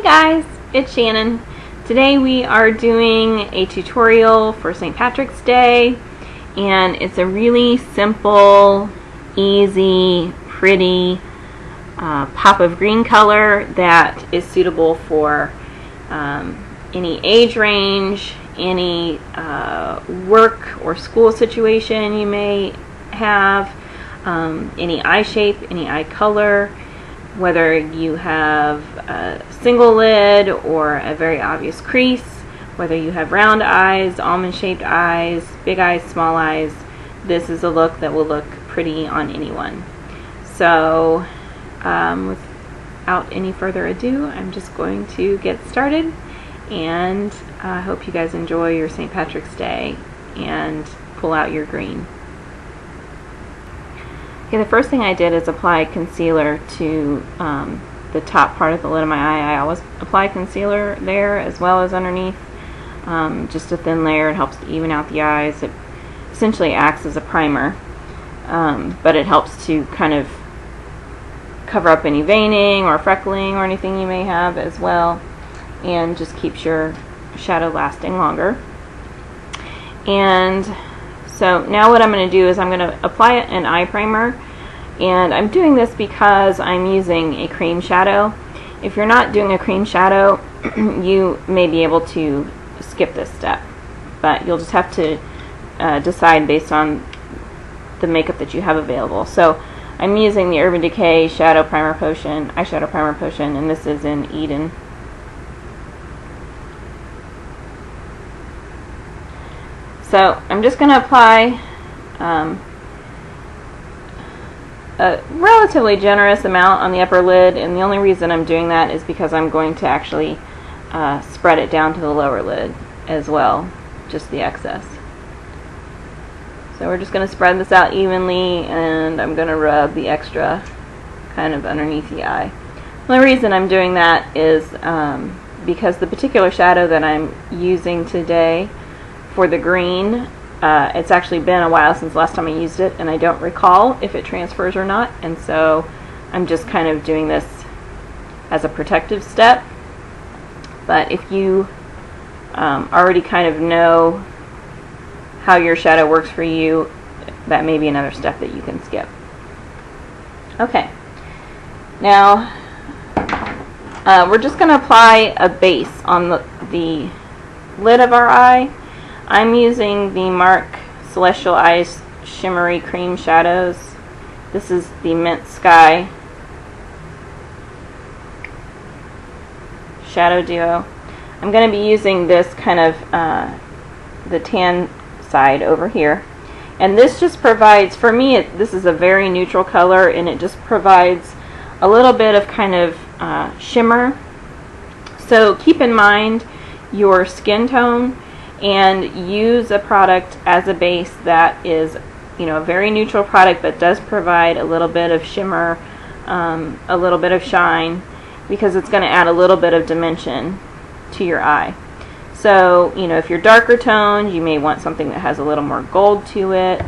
guys, it's Shannon. Today we are doing a tutorial for St. Patrick's Day, and it's a really simple, easy, pretty pop of green color that is suitable for any age range, any work or school situation you may have, any eye shape, any eye color, whether you have a single lid or a very obvious crease, whether you have round eyes, almond-shaped eyes, big eyes, small eyes. This is a look that will look pretty on anyone. So without any further ado, I'm just going to get started, and I hope you guys enjoy your St. Patrick's Day and pull out your green. Okay, the first thing I did is apply concealer to the top part of the lid of my eye. I always apply concealer there as well as underneath. Just a thin layer. It helps to even out the eyes. It essentially acts as a primer, but it helps to kind of cover up any veining or freckling or anything you may have as well, and just keeps your shadow lasting longer. And so now what I'm going to do is I'm going to apply an eye primer, and I'm doing this because I'm using a cream shadow. If you're not doing a cream shadow, you may be able to skip this step, but you'll just have to decide based on the makeup that you have available. So I'm using the Urban Decay Shadow Primer Potion, Eyeshadow Primer Potion, and this is in Eden. So I'm just going to apply a relatively generous amount on the upper lid, and the only reason I'm doing that is because I'm going to actually spread it down to the lower lid as well, just the excess. So we're just going to spread this out evenly, and I'm going to rub the extra kind of underneath the eye. The only reason I'm doing that is because the particular shadow that I'm using today for the green, it's actually been a while since the last time I used it, and I don't recall if it transfers or not, and so I'm just kind of doing this as a protective step. But if you already kind of know how your shadow works for you, that may be another step that you can skip. Okay, now we're just going to apply a base on the lid of our eye. I'm using the Mark Celestial Eyes Shimmery Cream Shadows. This is the Mint Sky Shadow Duo. I'm going to be using this kind of the tan side over here, and this just provides, for me, this is a very neutral color, and it just provides a little bit of kind of shimmer. So keep in mind your skin tone and use a product as a base that is, you know, a very neutral product but does provide a little bit of shimmer, a little bit of shine, because it's going to add a little bit of dimension to your eye. So, you know, if you're darker toned, you may want something that has a little more gold to it.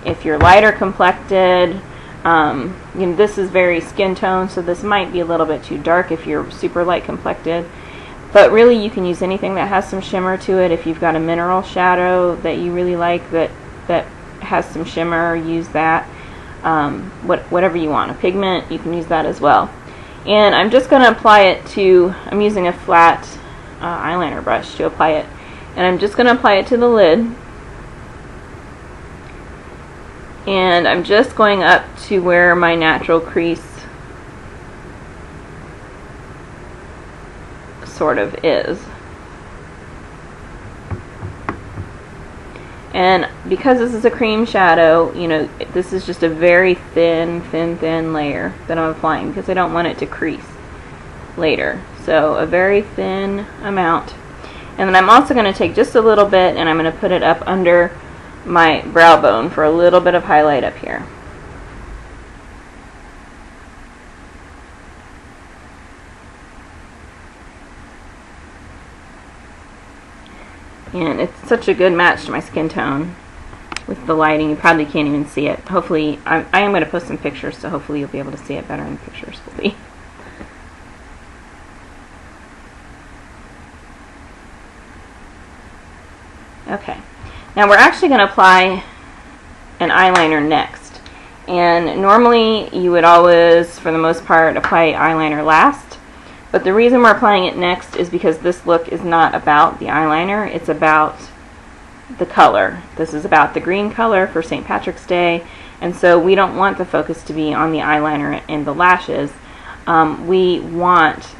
If you're lighter complected, you know, this is very skin tone, so this might be a little bit too dark if you're super light complected. But really, you can use anything that has some shimmer to it. If you've got a mineral shadow that you really like that has some shimmer, use that. Whatever you want. A pigment, you can use that as well. And I'm just going to apply it to, I'm using a flat eyeliner brush to apply it. And I'm just going to apply it to the lid. And I'm just going up to where my natural crease sort of is. And because this is a cream shadow, you know, this is just a very thin layer that I'm applying because I don't want it to crease later. So a very thin amount. And then I'm also going to take just a little bit and I'm going to put it up under my brow bone for a little bit of highlight up here. And it's such a good match to my skin tone with the lighting. You probably can't even see it. Hopefully, I am going to post some pictures, so hopefully you'll be able to see it better in the pictures. We'll see. Okay, now we're actually going to apply an eyeliner next. And normally you would always, for the most part, apply eyeliner last. But the reason we're applying it next is because this look is not about the eyeliner, it's about the color. This is about the green color for St. Patrick's Day, and so we don't want the focus to be on the eyeliner and the lashes. We want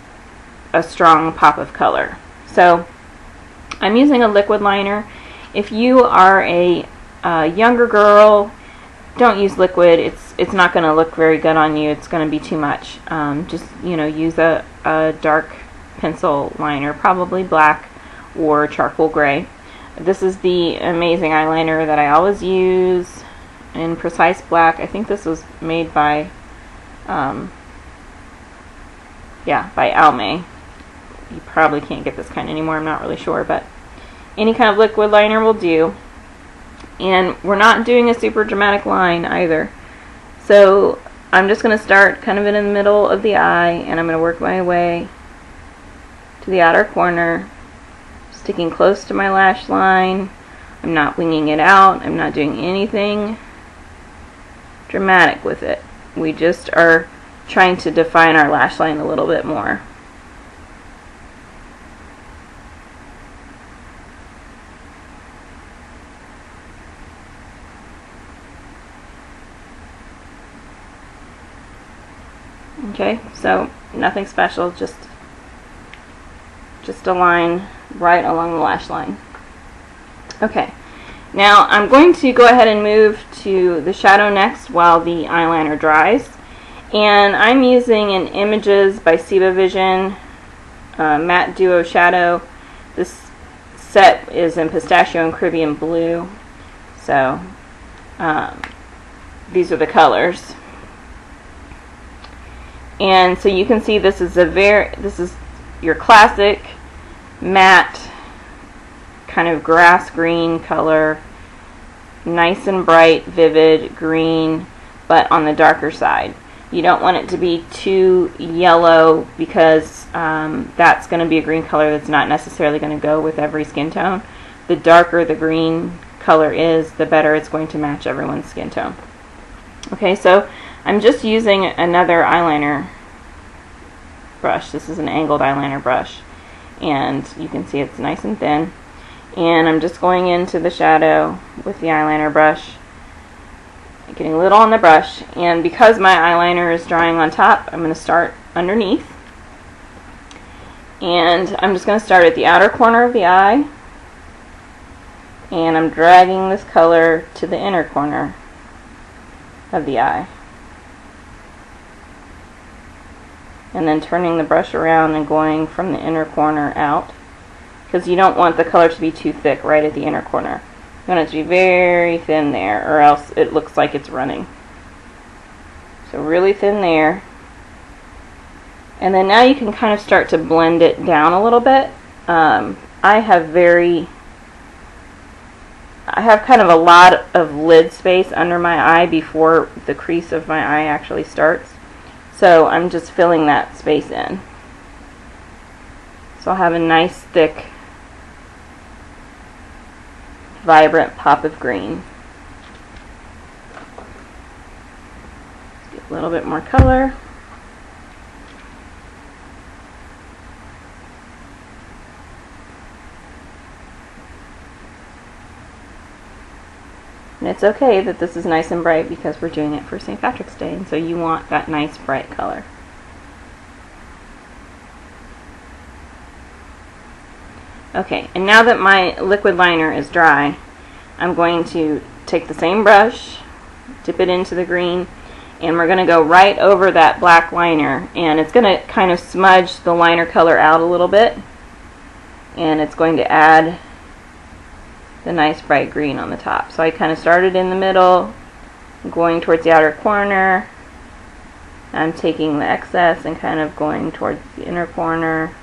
a strong pop of color. So I'm using a liquid liner. If you are a younger girl, don't use liquid. It's not going to look very good on you. It's going to be too much. Just, you know, use a dark pencil liner, probably black or charcoal gray. This is the amazing eyeliner that I always use in Precise Black. I think this was made by by Almay. You probably can't get this kind anymore, I'm not really sure, but any kind of liquid liner will do. And we're not doing a super dramatic line either. So I'm just going to start kind of in the middle of the eye, and I'm going to work my way to the outer corner, sticking close to my lash line. I'm not winging it out. I'm not doing anything dramatic with it. We just are trying to define our lash line a little bit more. Okay, so nothing special, just a line right along the lash line. Okay, now I'm going to go ahead and move to the shadow next while the eyeliner dries. And I'm using an Images by Ciba Vision Matte Duo Shadow. This set is in Pistachio and Caribbean Blue. So these are the colors. And so you can see this is your classic matte kind of grass green color, nice and bright, vivid green, but on the darker side. You don't want it to be too yellow because that's going to be a green color that's not necessarily going to go with every skin tone. The darker the green color is, the better it's going to match everyone's skin tone. Okay, so I'm just using another eyeliner brush. This is an angled eyeliner brush, and you can see it's nice and thin. And I'm just going into the shadow with the eyeliner brush, getting a little on the brush. And because my eyeliner is drying on top, I'm going to start underneath. And I'm just going to start at the outer corner of the eye, and I'm dragging this color to the inner corner of the eye. And then turning the brush around and going from the inner corner out, because you don't want the color to be too thick right at the inner corner. You want it to be very thin there, or else it looks like it's running. So really thin there. And then now you can kind of start to blend it down a little bit. I have kind of a lot of lid space under my eye before the crease of my eye actually starts. So I'm just filling that space in. So I'll have a nice thick, vibrant pop of green. Get a little bit more color. And it's okay that this is nice and bright because we're doing it for St. Patrick's Day, and so you want that nice bright color. Okay, and now that my liquid liner is dry, I'm going to take the same brush, dip it into the green, and we're going to go right over that black liner, and it's going to kind of smudge the liner color out a little bit, and it's going to add the nice bright green on the top. So I kind of started in the middle, going towards the outer corner. I'm taking the excess and kind of going towards the inner corner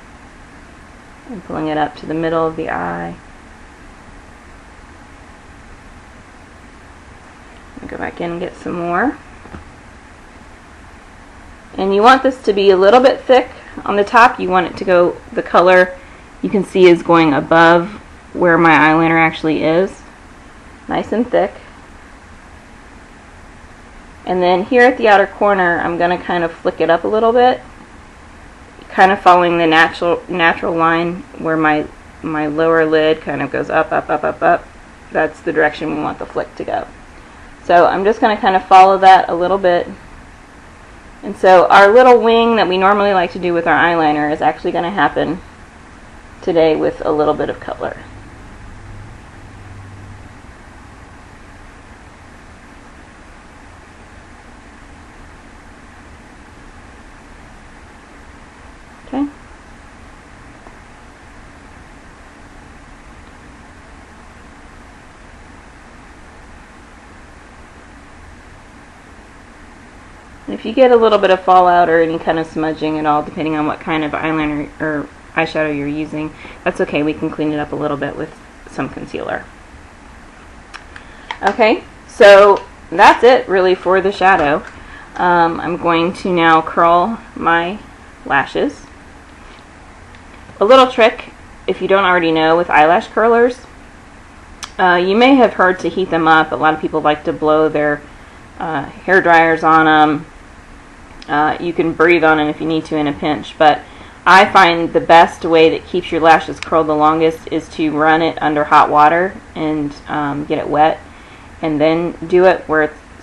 and pulling it up to the middle of the eye. Go back in and get some more. And you want this to be a little bit thick on the top. You want it to go, the color you can see is going above where my eyeliner actually is, nice and thick. And then here at the outer corner, I'm going to kind of flick it up a little bit, kind of following the natural line where my lower lid kind of goes up, up, up, up, up. That's the direction we want the flick to go. So I'm just going to kind of follow that a little bit. And so our little wing that we normally like to do with our eyeliner is actually going to happen today with a little bit of color. Okay. If you get a little bit of fallout or any kind of smudging at all, depending on what kind of eyeliner or eyeshadow you're using, that's okay. We can clean it up a little bit with some concealer. Okay, so that's it really for the shadow. I'm going to now curl my lashes. A little trick, if you don't already know, with eyelash curlers, you may have heard to heat them up. A lot of people like to blow their hair dryers on them. You can breathe on it if you need to in a pinch, but I find the best way that keeps your lashes curled the longest is to run it under hot water and get it wet, and then do it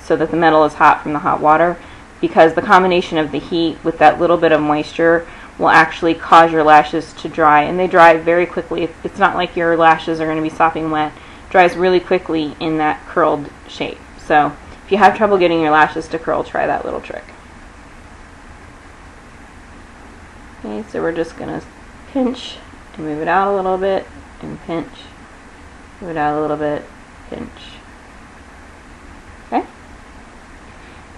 so that the metal is hot from the hot water, because the combination of the heat with that little bit of moisture will actually cause your lashes to dry, and they dry very quickly. It's not like your lashes are going to be sopping wet. It dries really quickly in that curled shape. So if you have trouble getting your lashes to curl, try that little trick. Okay, so we're just going to pinch and move it out a little bit, and pinch, move it out a little bit, pinch. Okay?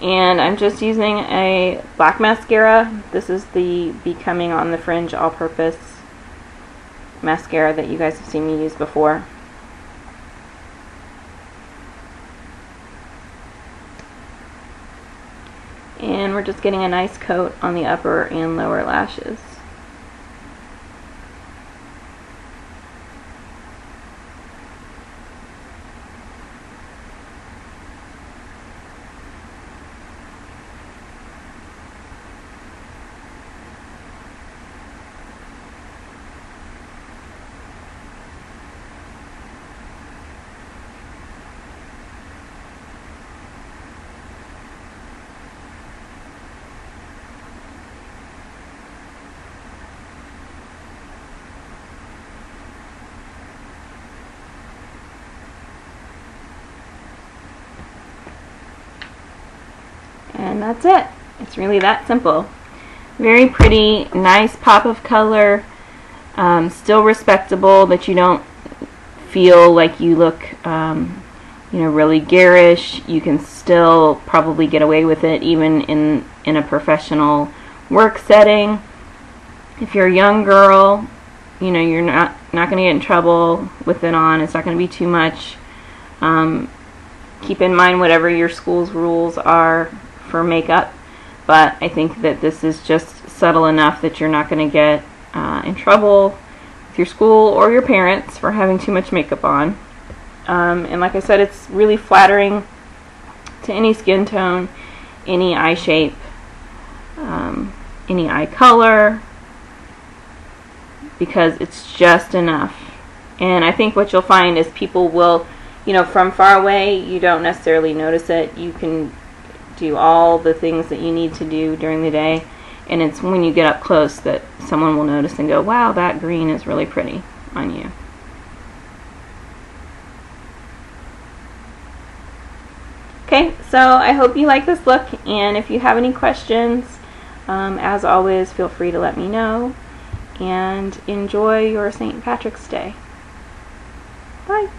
And I'm just using a black mascara. This is the Becoming on the Fringe all-purpose mascara that you guys have seen me use before. And we're just getting a nice coat on the upper and lower lashes. And that's it. It's really that simple. Very pretty, nice pop of color, still respectable, but you don't feel like you look really garish. You can still probably get away with it even in a professional work setting. If you're a young girl, you're not going to get in trouble with it on. It's not going to be too much. Keep in mind whatever your school's rules are for makeup, but I think that this is just subtle enough that you're not going to get in trouble with your school or your parents for having too much makeup on. And like I said, it's really flattering to any skin tone, any eye shape, any eye color, because it's just enough. And I think what you'll find is people will, from far away, you don't necessarily notice it. You can do all the things that you need to do during the day, and it's when you get up close that someone will notice and go, wow, that green is really pretty on you. Okay, so I hope you like this look, and if you have any questions, as always, feel free to let me know, and enjoy your St. Patrick's Day. Bye.